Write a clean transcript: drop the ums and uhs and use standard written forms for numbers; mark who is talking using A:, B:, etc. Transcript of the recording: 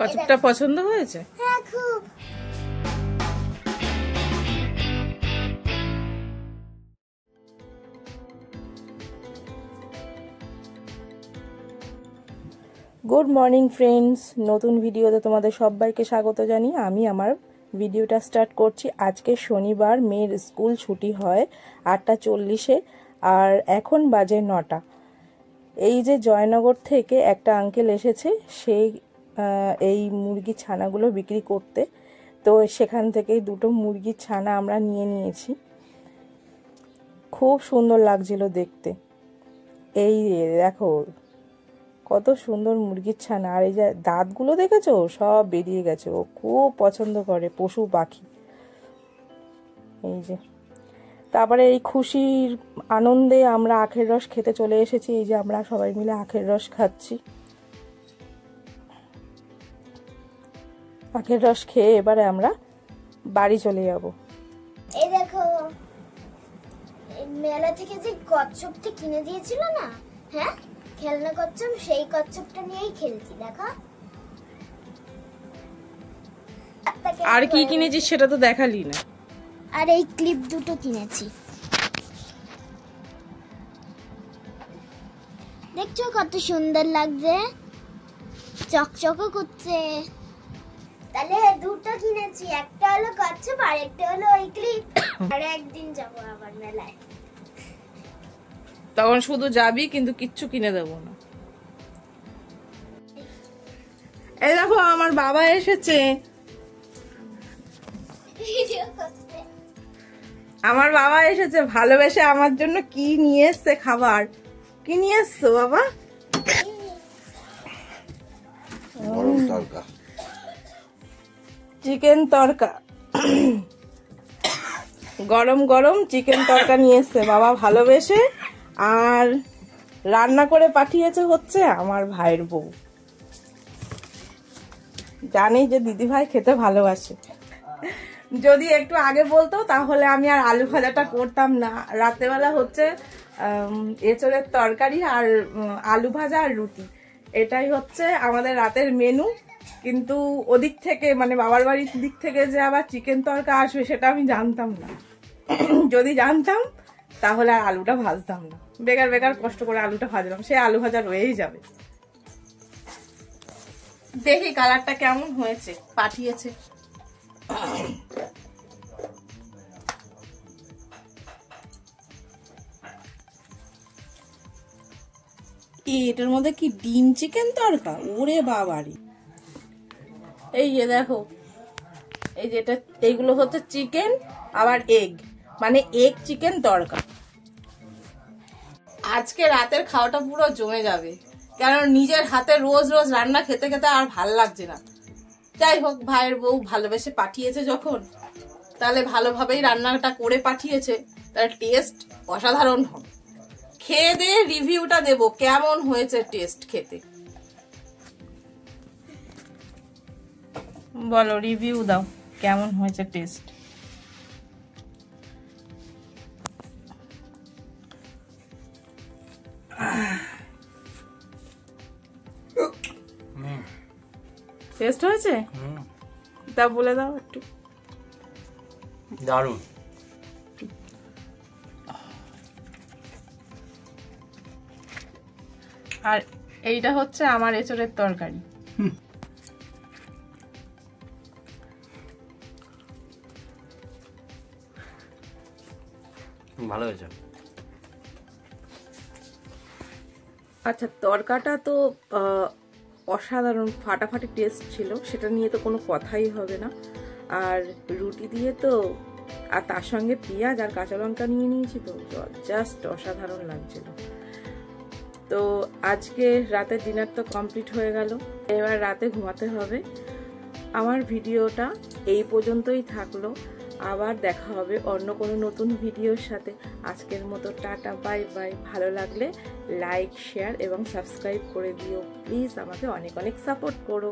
A: কচুপটা পছন্দ হয়েছে?
B: হ্যাঁ খুব।
A: গুড মর্নিং ফ্রেন্ডস, নতুন ভিডিওতে তোমাদের সবাইকে স্বাগত জানিয়ে আমি আমার ভিডিওটা স্টার্ট করছি। আজকে শনিবার, মেয়ের স্কুল ছুটি হয় 8:40-এ আর এখন বাজে 9টা। এই যে জয়নগর থেকে একটা আঙ্কেল এসেছে, সেই এই মুরগির ছানাগুলো বিক্রি করতে, তো সেখান থেকেই দুটো মুরগির ছানা আমরা নিয়ে নিয়েছি। খুব সুন্দর লাগছিল দেখতে। এই দেখো কত সুন্দর মুরগির ছানা, আর এই যে দাঁতগুলো দেখেছো সব বেরিয়ে গেছে। ও খুব পছন্দ করে পশু পাখি। এই যে তারপরে এই খুশির আনন্দে আমরা আখের রস খেতে চলে এসেছি। এই যে আমরা সবাই মিলে আখের রস খাচ্ছি। আখের রস খেয়ে এবারে আমরা বাড়ি চলে যাব।
B: এই দেখো মেলা থেকে যে কচ্ছপটা কিনে দিয়েছিল না, হ্যাঁ খেলনা কচ্ছপ, সেই কচ্ছপটা নিয়েই খেলছি। দেখো
A: আর কি কিনেছিস সেটা তো দেখালি না।
B: আর এই ক্লিপ দুটো কিনেছি, দেখছো কত সুন্দর লাগছে, চকচকও করছে। তাহলে দুটো কিনেছি, একটা হলো কচ্ছপ আর একটা হলো ওই ক্লিপ। আর একদিন যাবো আবার মেলায়,
A: তখন শুধু যাবি কিন্তু কিচ্ছু কিনে দেবো না। এই দেখো আমার বাবা এসেছে। আমার বাবা এসেছে, ভালোবেসে আমার জন্য কি নিয়ে এসছে খাবার। কি নিয়ে এসছো বাবা? চিকেন তরকা, গরম গরম চিকেন তরকা নিয়ে এসছে বাবা ভালোবেসে। আর রান্না করে পাঠিয়েছে হচ্ছে আমার ভাইয়ের বউ। জানি যে দিদি ভাই খেতে ভালোবাসে। যদি একটু আগে বলতো তাহলে আমি আর আলু ভাজাটা করতাম না। রাতেবেলা হচ্ছে এঁচড়ের তরকারি আর আলু ভাজা আর রুটি, এটাই হচ্ছে আমাদের রাতের মেনু। কিন্তু ওদিক থেকে মানে বাবার বাড়ির দিক থেকে যে আবার চিকেন তরকা আসবে সেটা আমি জানতাম না। যদি জানতাম তাহলে আর আলুটা ভাজতাম না, বেকার বেকার কষ্ট করে আলুটা ভাজলাম, সে আলু ভাজা রয়েই যাবে। দেখি কালারটা কেমন হয়েছে, পাঠিয়েছে। এটার মধ্যে কি ডিম চিকেন তরকা? ওরে বাবারি! এই যে দেখো, এই যেটা এইগুলো হচ্ছে চিকেন আবার এগ, মানে এগ চিকেন তরকা। আজকে রাতের খাওয়াটা পুরো জমে যাবে, কারণ নিজের হাতে রোজ রোজ রান্না খেতে খেতে আর ভাল লাগছে না। যাই হোক, ভাইয়ের বউ ভালোবেসে পাঠিয়েছে যখন, তাহলে ভালোভাবেই রান্নাটা করে পাঠিয়েছে, তার টেস্ট অসাধারণ হবে। খেয়ে দিয়ে রিভিউটা দেবো কেমন হয়েছে টেস্ট খেতে। বলো, রিভিউ দাও কেমন হয়েছে টেস্ট। টেস্ট হয়েছে? তা বলে দাও একটু।
C: দারুণ।
A: আর এইটা হচ্ছে আমার এঁচড়ের তরকারি।
C: ভালো হয়েছে।
A: আচ্ছা, তরকাটা তো অসাধারণ ফাটাফাটি টেস্ট ছিল, সেটা নিয়ে তো কোনো কথাই হবে না। আর রুটি দিয়ে তো, আর তার সঙ্গে পেঁয়াজ আর কাঁচা লঙ্কা নিয়ে নিয়েছি, তো জাস্ট অসাধারণ লাগছিল। তো আজকে রাতের ডিনার তো কমপ্লিট হয়ে গেল, এবার রাতে ঘুমাতে হবে। আমার ভিডিওটা এই পর্যন্তই থাকলো, আবার দেখা হবে অন্য কোনো নতুন ভিডিওর সাথে। আজকের মতো টাটা, বাই বাই। ভালো লাগলে লাইক, শেয়ার এবং সাবস্ক্রাইব করে দিও প্লিজ, আমাকে অনেক অনেক সাপোর্ট করো।